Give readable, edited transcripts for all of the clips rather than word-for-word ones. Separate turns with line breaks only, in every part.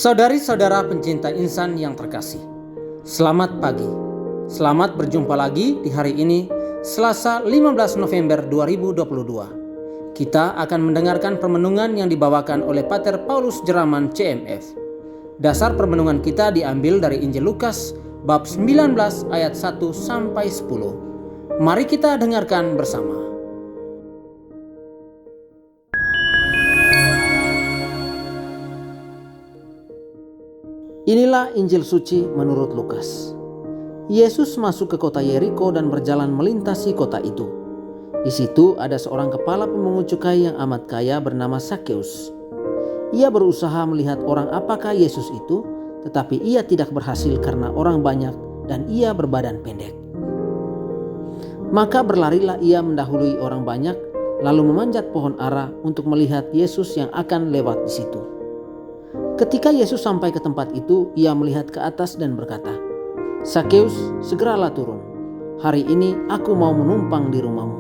Saudari-saudara pencinta insan yang terkasih, selamat pagi. Selamat berjumpa lagi di hari ini, Selasa 15 November 2022. Kita akan mendengarkan permenungan yang dibawakan oleh Pater Paulus Jeraman CMF. Dasar permenungan kita diambil dari Injil Lukas bab 19 ayat 1 sampai 10. Mari kita dengarkan bersama. Inilah Injil suci menurut Lukas. Yesus masuk ke kota Yeriko dan berjalan melintasi kota itu. Di situ ada seorang kepala pemungut cukai yang amat kaya bernama Sakeus. Ia berusaha melihat orang apakah Yesus itu, tetapi ia tidak berhasil karena orang banyak dan ia berbadan pendek. Maka berlarilah ia mendahului orang banyak, lalu memanjat pohon ara untuk melihat Yesus yang akan lewat di situ. Ketika Yesus sampai ke tempat itu, ia melihat ke atas dan berkata, "Sakeus, segeralah turun. Hari ini aku mau menumpang di rumahmu."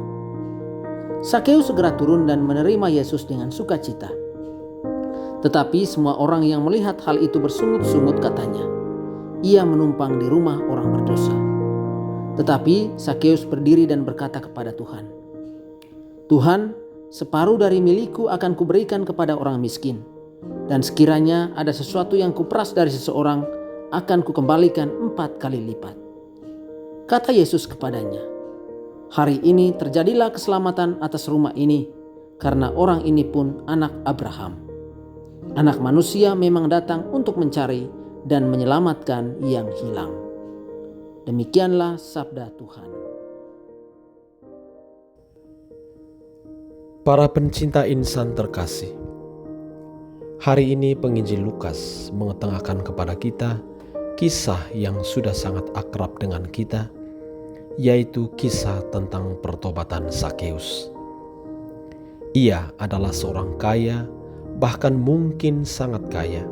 Sakeus segera turun dan menerima Yesus dengan sukacita. Tetapi semua orang yang melihat hal itu bersungut-sungut katanya, "Ia menumpang di rumah orang berdosa." Tetapi Sakeus berdiri dan berkata kepada Tuhan, "Tuhan, separuh dari milikku akan kuberikan kepada orang miskin. Dan sekiranya ada sesuatu yang kuperas dari seseorang, akan kukembalikan 4 kali lipat." Kata Yesus kepadanya, "Hari ini terjadilah keselamatan atas rumah ini, karena orang ini pun anak Abraham. Anak manusia memang datang untuk mencari dan menyelamatkan yang hilang." Demikianlah sabda Tuhan.
Para pencinta insan terkasih, hari ini penginjil Lukas mengetengahkan kepada kita kisah yang sudah sangat akrab dengan kita, yaitu kisah tentang pertobatan Sakeus. Ia adalah seorang kaya, bahkan mungkin sangat kaya,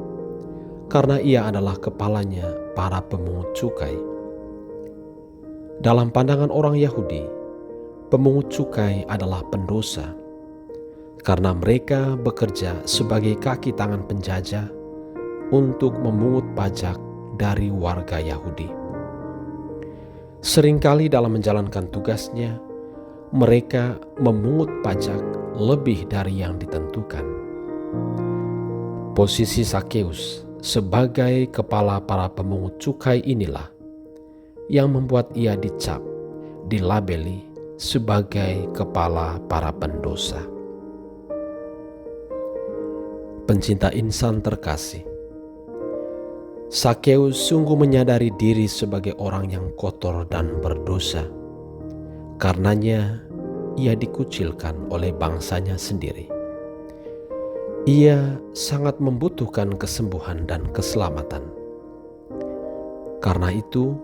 karena ia adalah kepalanya para pemungut cukai. Dalam pandangan orang Yahudi, pemungut cukai adalah pendosa, karena mereka bekerja sebagai kaki tangan penjajah untuk memungut pajak dari warga Yahudi. Seringkali dalam menjalankan tugasnya, mereka memungut pajak lebih dari yang ditentukan. Posisi Sakeus sebagai kepala para pemungut cukai inilah yang membuat ia dicap, dilabeli sebagai kepala para pendosa. Pencinta insan terkasih, Sakeus sungguh menyadari diri sebagai orang yang kotor dan berdosa. Karenanya ia dikucilkan oleh bangsanya sendiri. Ia sangat membutuhkan kesembuhan dan keselamatan. Karena itu,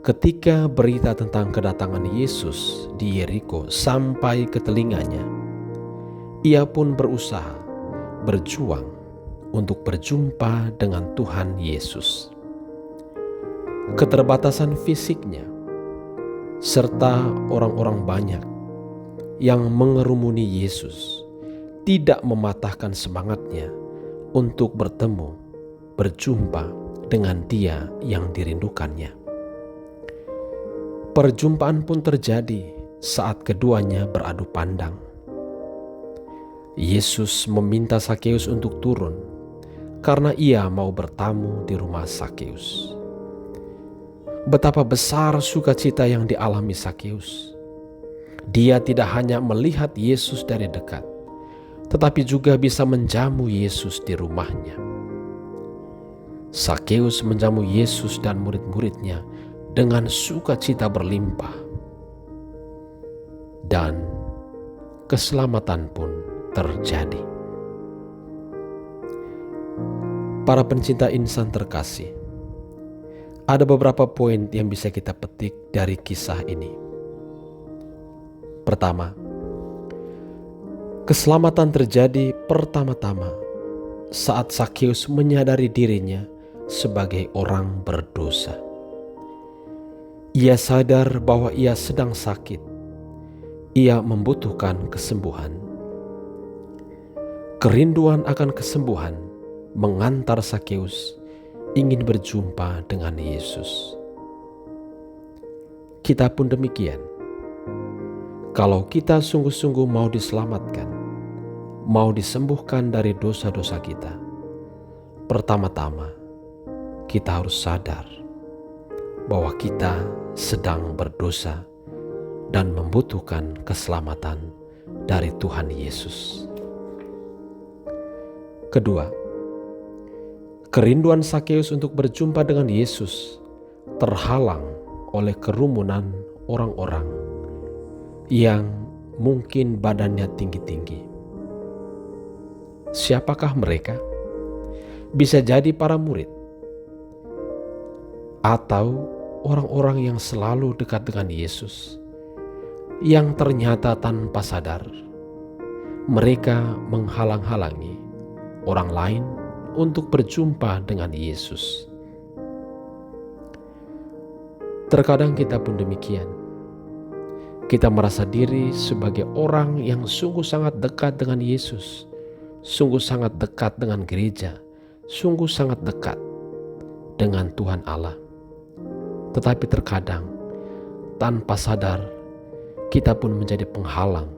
ketika berita tentang kedatangan Yesus di Yeriko sampai ke telinganya, ia pun berusaha berjuang untuk berjumpa dengan Tuhan Yesus. Keterbatasan fisiknya serta orang-orang banyak yang mengerumuni Yesus tidak mematahkan semangatnya untuk bertemu, berjumpa dengan Dia yang dirindukannya. Perjumpaan pun terjadi saat keduanya beradu pandang. Yesus meminta Sakeus untuk turun karena ia mau bertamu di rumah Sakeus. Betapa besar sukacita yang dialami Sakeus. Dia tidak hanya melihat Yesus dari dekat, tetapi juga bisa menjamu Yesus di rumahnya. Sakeus menjamu Yesus dan murid-muridnya dengan sukacita berlimpah. Dan keselamatan pun terjadi. Para pencinta insan terkasih, ada beberapa poin yang bisa kita petik dari kisah ini. Pertama, keselamatan terjadi pertama-tama saat Sakeus menyadari dirinya sebagai orang berdosa. Ia sadar bahwa ia sedang sakit. Ia membutuhkan kesembuhan. Kerinduan akan kesembuhan mengantar Sakeus ingin berjumpa dengan Yesus. Kita pun demikian. Kalau kita sungguh-sungguh mau diselamatkan, mau disembuhkan dari dosa-dosa kita, pertama-tama kita harus sadar bahwa kita sedang berdosa dan membutuhkan keselamatan dari Tuhan Yesus. Kedua, kerinduan Sakeus untuk berjumpa dengan Yesus terhalang oleh kerumunan orang-orang yang mungkin badannya tinggi-tinggi. Siapakah mereka? Bisa jadi para murid atau orang-orang yang selalu dekat dengan Yesus, yang ternyata tanpa sadar mereka menghalang-halangi orang lain untuk berjumpa dengan Yesus. Terkadang kita pun demikian. Kita merasa diri sebagai orang yang sungguh sangat dekat dengan Yesus, sungguh sangat dekat dengan gereja, sungguh sangat dekat dengan Tuhan Allah. Tetapi terkadang tanpa sadar kita pun menjadi penghalang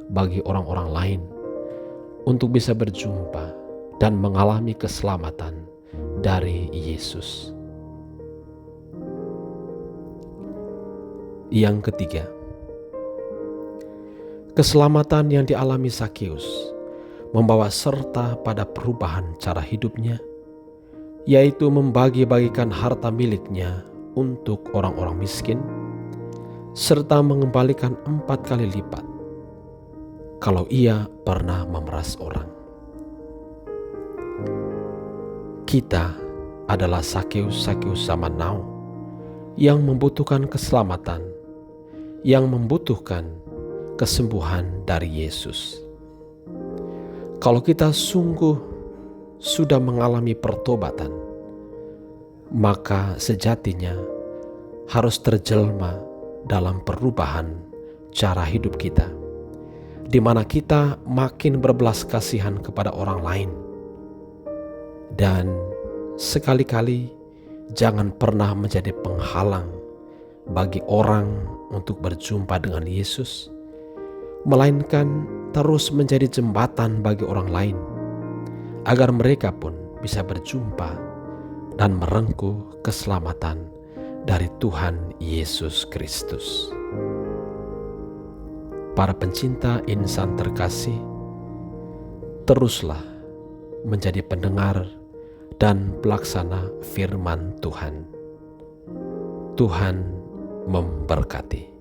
bagi orang-orang lain untuk bisa berjumpa dan mengalami keselamatan dari Yesus. Yang ketiga, keselamatan yang dialami Sakeus membawa serta pada perubahan cara hidupnya, yaitu membagi-bagikan harta miliknya untuk orang-orang miskin, serta mengembalikan 4 kali lipat kalau ia pernah memeras orang. Kita adalah Sakeus-Sakeus zaman now yang membutuhkan keselamatan, yang membutuhkan kesembuhan dari Yesus. Kalau kita sungguh sudah mengalami pertobatan, maka sejatinya harus terjelma dalam perubahan cara hidup kita, di mana kita makin berbelas kasihan kepada orang lain. Dan sekali-kali jangan pernah menjadi penghalang bagi orang untuk berjumpa dengan Yesus, melainkan terus menjadi jembatan bagi orang lain, agar mereka pun bisa berjumpa dan merengkuh keselamatan dari Tuhan Yesus Kristus. Para pencinta insan terkasih, teruslah menjadi pendengar dan pelaksana firman Tuhan. Tuhan memberkati.